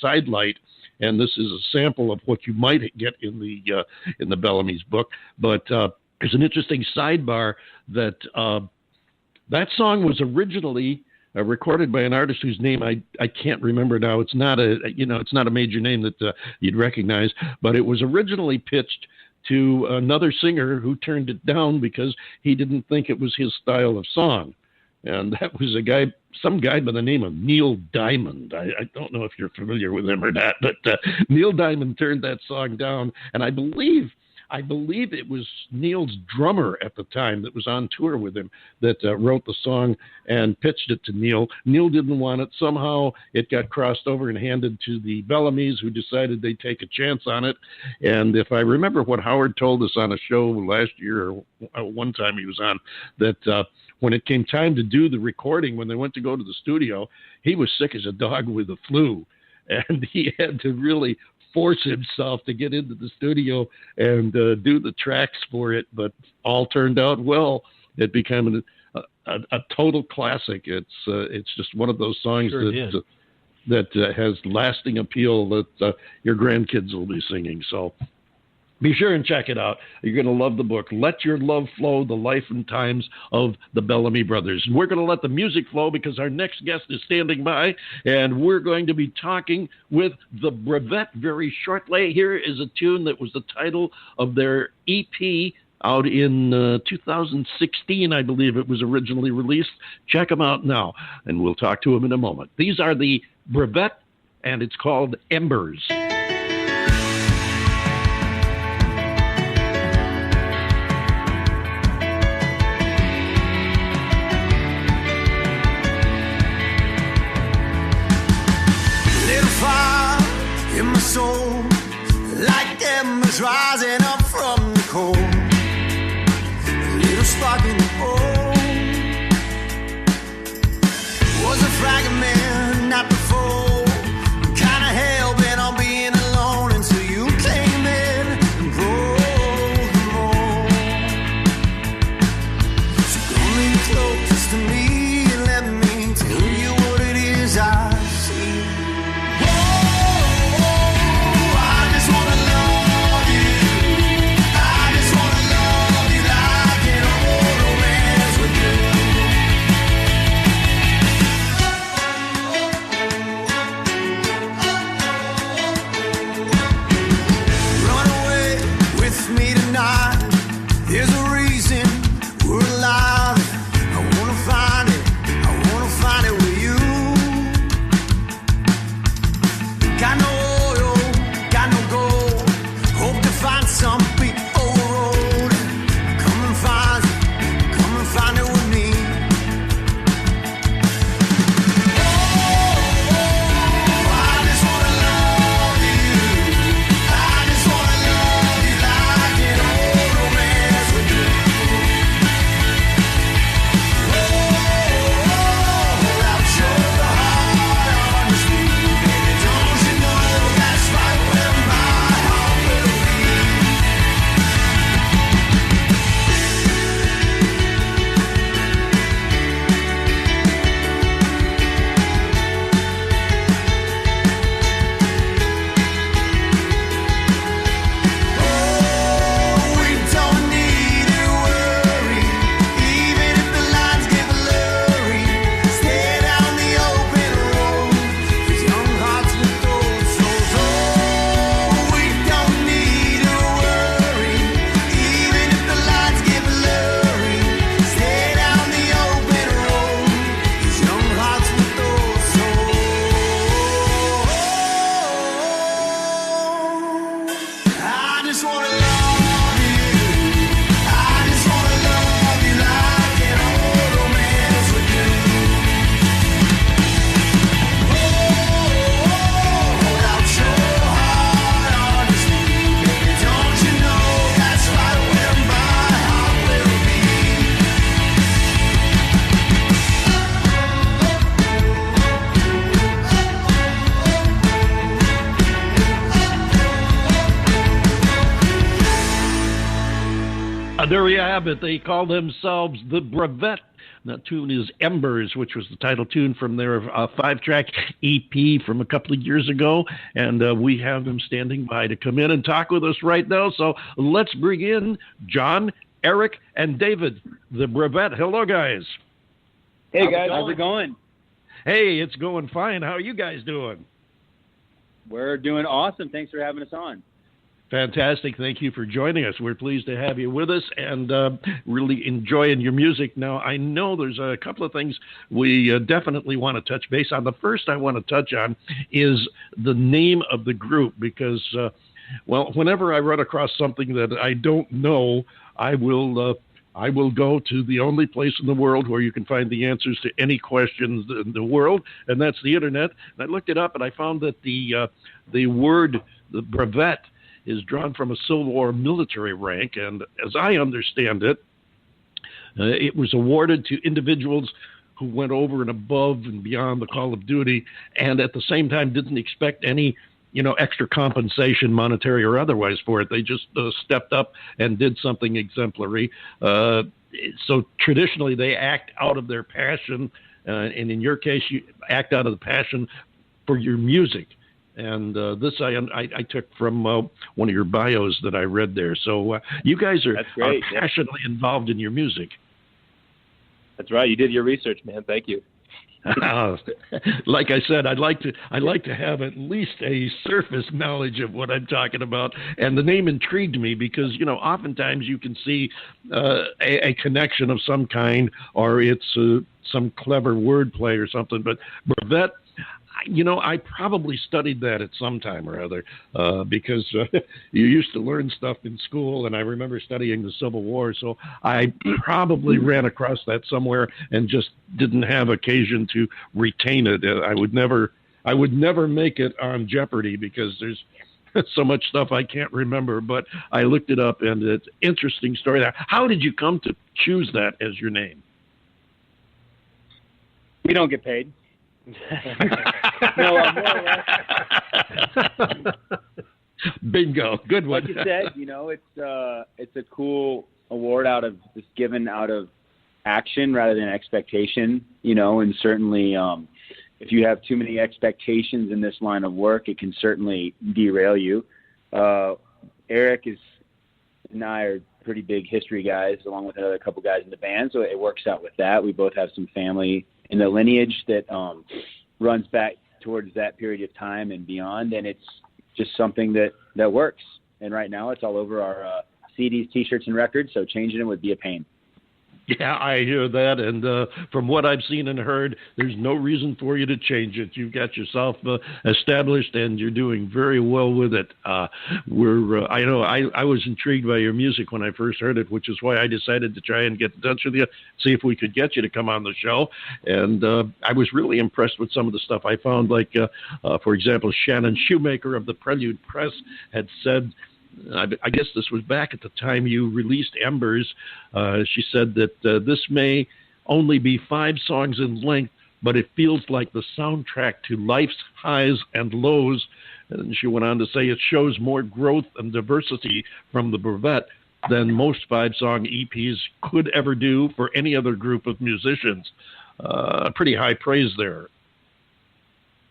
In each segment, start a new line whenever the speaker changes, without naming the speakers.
Sidelight, and this is a sample of what you might get in the Bellamy's book. But there's an interesting sidebar that that song was originally recorded by an artist whose name I can't remember now. It's not a major name that you'd recognize, but it was originally pitched to another singer who turned it down because he didn't think it was his style of song. And that was some guy by the name of Neil Diamond. I don't know if you're familiar with him or not, but Neil Diamond turned that song down. And I believe it was Neil's drummer at the time that was on tour with him that wrote the song and pitched it to Neil. Neil didn't want it. Somehow it got crossed over and handed to the Bellamys, who decided they'd take a chance on it. And if I remember what Howard told us on a show last year, or one time he was on, that when it came time to do the recording, when they went to go to the studio, he was sick as a dog with the flu. And he had to really force himself to get into the studio and do the tracks for it, but all turned out well. It became a total classic. It's just one of those songs that has lasting appeal that your grandkids will be singing. So be sure and check it out. You're going to love the book, Let Your Love Flow, The Life and Times of the Bellamy Brothers. And we're going to let the music flow because our next guest is standing by, and we're going to be talking with The Brevet very shortly. Here is a tune that was the title of their EP out in 2016, I believe it was originally released. Check them out now, and we'll talk to them in a moment. These are The Brevet, and it's called Embers.
Soul, like embers rising up from the cold, a little spark in the bowl, was a fragment, not before, kind of hell-bent on being alone until you came in and broke the mold. So come in close to me and let me tell you what it is I see.
There you have it. They call themselves The Brevet. That tune is Embers, which was the title tune from their 5-track EP from a couple of years ago. And we have them standing by to come in and talk with us right now. So let's bring in John, Eric, and David, the Brevet. Hello, guys.
Hey, guys. How's it going?
Hey, it's going fine. How are you guys doing?
We're doing awesome. Thanks for having us on.
Fantastic. Thank you for joining us. We're pleased to have you with us and really enjoying your music. Now, I know there's a couple of things we definitely want to touch base on. The first I want to touch on is the name of the group because, whenever I run across something that I don't know, I will go to the only place in the world where you can find the answers to any questions in the world, and that's the internet. And I looked it up, and I found that the word, the brevet, is drawn from a Civil War military rank, and as I understand it, it was awarded to individuals who went over and above and beyond the call of duty, and at the same time didn't expect any extra compensation, monetary or otherwise, for it. They just stepped up and did something exemplary. So traditionally, they act out of their passion, and in your case, you act out of the passion for your music. And this I took from one of your bios that I read there. So you guys are passionately involved in your music.
That's right. You did your research, man. Thank you.
Like I said, I'd like to have at least a surface knowledge of what I'm talking about. And the name intrigued me because, oftentimes you can see a connection of some kind, or it's some clever wordplay or something. But brevet, I probably studied that at some time or other because you used to learn stuff in school, and I remember studying the Civil War, so I probably ran across that somewhere and just didn't have occasion to retain it. I would never make it on Jeopardy because there's so much stuff I can't remember, but I looked it up, and it's an interesting story there. How did you come to choose that as your name?
We don't get paid. No, more or less.
Bingo, good one.
Like you said, it's a cool award given out of action rather than expectation, and certainly if you have too many expectations in this line of work, it can certainly derail you. Eric and I are pretty big history guys, along with another couple guys in the band, so it works out with that. We both have some family in the lineage that runs back towards that period of time and beyond, and it's just something that works. And right now it's all over our CDs, T-shirts, and records, so changing it would be a pain.
Yeah, I hear that, and from what I've seen and heard, there's no reason for you to change it. You've got yourself established, and you're doing very well with it. I know I was intrigued by your music when I first heard it, which is why I decided to try and get in touch with you, see if we could get you to come on the show. And I was really impressed with some of the stuff I found, like, for example, Shannon Shoemaker of the Prelude Press had said, I guess this was back at the time you released Embers. She said that this may only be 5 songs in length, but it feels like the soundtrack to life's highs and lows. And she went on to say it shows more growth and diversity from the Brevet than most 5-song EPs could ever do for any other group of musicians. Pretty high praise there.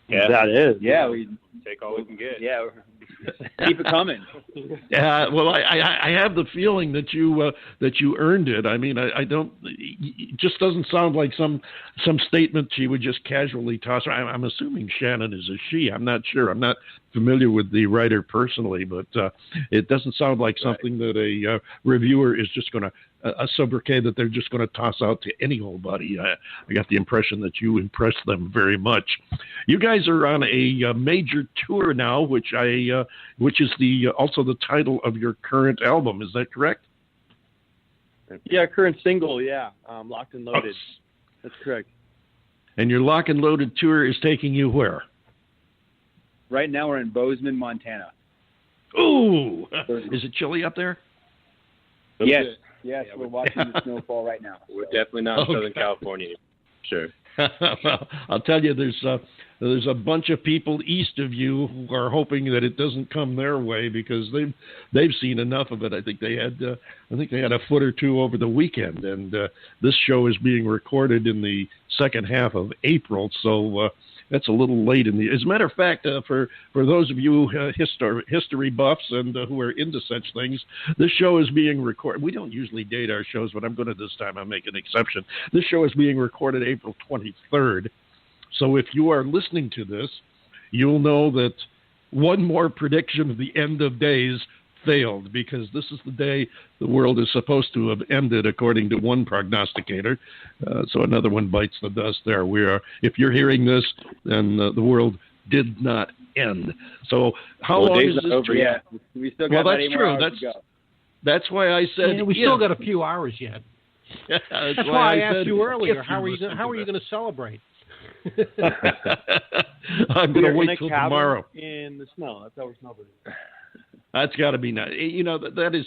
Yeah,
that is. Yeah, we
take all we can get.
Yeah, keep it coming.
Yeah, well, I have the feeling that you earned it. I mean, I don't. It just doesn't sound like some statement she would just casually toss. I'm assuming Shannon is a she. I'm not sure. I'm not familiar with the writer personally, but it doesn't sound like something that a reviewer is just going to. A sobriquet that they're just going to toss out to any old buddy. I got the impression that you impressed them very much. You guys are on a major tour now, which is also the title of your current album. Is that correct?
Yeah, current single. Yeah, Locked and Loaded. That's correct.
And your Lock and Loaded tour is taking you where?
Right now we're in Bozeman, Montana.
Ooh, is it chilly up there?
Yes. Yes, we're watching the snowfall right now.
We're definitely not in Southern California. Sure.
Well, I'll tell you, there's there's a bunch of people east of you who are hoping that it doesn't come their way because they've seen enough of it. I think they had a foot or two over the weekend, and this show is being recorded in the second half of April, so that's a little late in the. As a matter of fact, for those of you history buffs and who are into such things, this show is being recorded. We don't usually date our shows, but I'm going to this time. I'll make an exception. This show is being recorded April 23rd. So if you are listening to this, you'll know that one more prediction of the end of days failed, because this is the day the world is supposed to have ended, according to one prognosticator. So another one bites the dust there. If you're hearing this, then the world did not end. So how long is this?
Over yet? We still got
that's true. That's why I said
we still got a few hours yet. That's why I asked you earlier. How are you going to celebrate?
I'm going to wait till tomorrow.
In the snow. That's how we're snowboarding.
That's got to be nice. You know, that is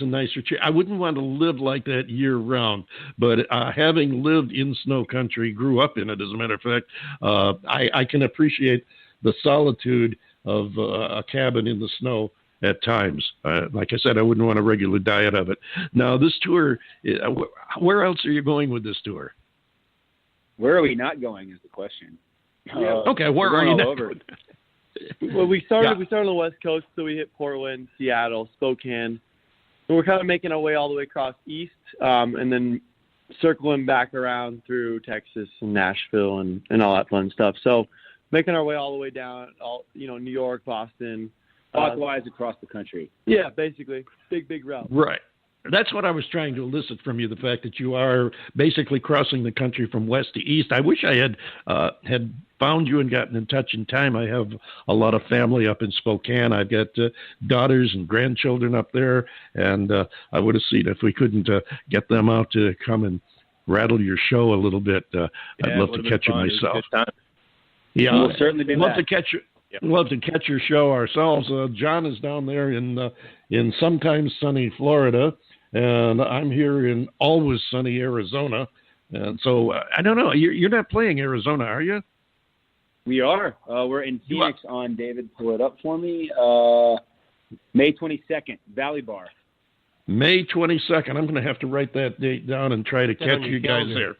a nicer trip. I wouldn't want to live like that year round, but having lived in snow country, grew up in it, as a matter of fact, I can appreciate the solitude of a cabin in the snow at times. Like I said, I wouldn't want a regular diet of it. Now, this tour, where else are you going with this tour?
Where are we not going is the question.
Okay, where are you not going?
Well, we started on the West Coast, so we hit Portland, Seattle, Spokane. And we're kind of making our way all the way across east, and then circling back around through Texas and Nashville and all that fun stuff. So making our way all the way down, New York, Boston.
Clockwise across the country.
Yeah, basically. Big route.
Right. That's what I was trying to elicit from you, the fact that you are basically crossing the country from west to east. I wish I had found you and gotten in touch in time. I have a lot of family up in Spokane. I've got daughters and grandchildren up there, and I would have seen if we couldn't get them out to come and rattle your show a little bit. I'd love to catch you myself. Yeah,
we'll certainly be
love to catch you. Love to catch your show ourselves. John is down there in sometimes sunny Florida, and I'm here in always sunny Arizona. And so I don't know. You're not playing Arizona, are you?
We are. We're in Phoenix on, David, pull it up for me, May 22nd, Valley Bar.
May 22nd. I'm going to have to write that date down and try to catch you guys there.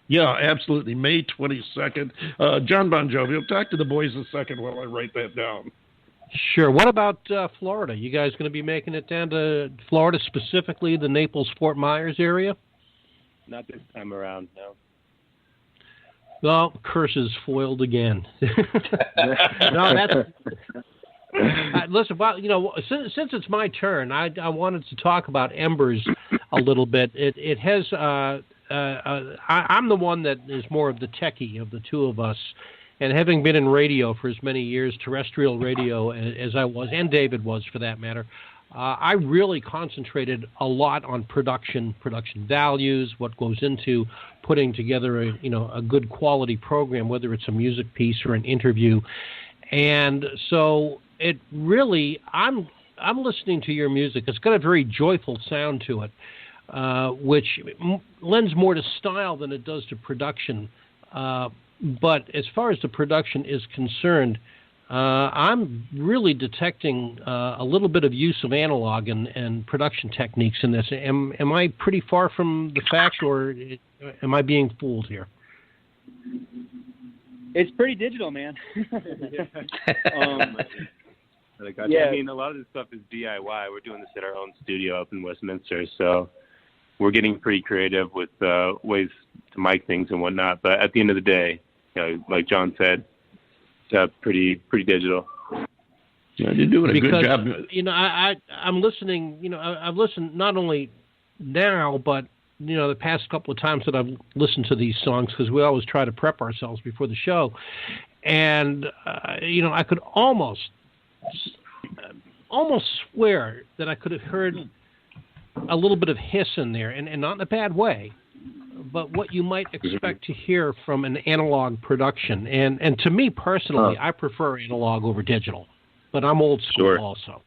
Yeah, absolutely. May 22nd. John Bon Jovi, I'll talk to the boys a second while I write that down.
Sure. What about Florida? You guys going to be making it down to Florida, specifically the Naples-Fort Myers area?
Not this time around, no.
Well, curses foiled again. No, that's... listen, since it's my turn, I wanted to talk about Embers a little bit. It has... I'm the one that is more of the techie of the two of us, and having been in radio for as many years, terrestrial radio as I was, and David was for that matter, I really concentrated a lot on production values, what goes into putting together a good quality program, whether it's a music piece or an interview. And so it really, I'm listening to your music. It's got a very joyful sound to it, which lends more to style than it does to production. But as far as the production is concerned, I'm really detecting a little bit of use of analog and production techniques in this. Am I pretty far from the fact, or am I being fooled here?
It's pretty digital, man.
Yeah. I mean, a lot of this stuff is DIY. We're doing this at our own studio up in Westminster, so we're getting pretty creative with ways to mic things and whatnot. But at the end of the day, like John said, it's pretty digital.
Yeah, you're doing a good job.
I'm listening. I've listened not only now, but the past couple of times that I've listened to these songs, because we always try to prep ourselves before the show, and I could almost swear that I could have heard a little bit of hiss in there, and not in a bad way, but what you might expect to hear from an analog production. And to me personally, I prefer analog over digital, but I'm old school also.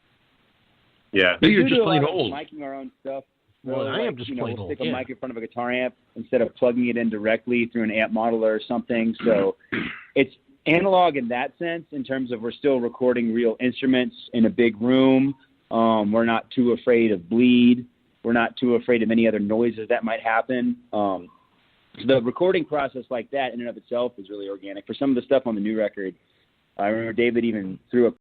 Yeah,
you're just plain old.
Miking our own stuff.
Well, I am just plain old.
Stick a mic in front of a guitar amp instead of plugging it in directly through an amp modeler or something. So it's analog in that sense, in terms of we're still recording real instruments in a big room. We're not too afraid of bleed. We're not too afraid of any other noises that might happen. So the recording process like that in and of itself is really organic. For some of the stuff on the new record, I remember David even threw a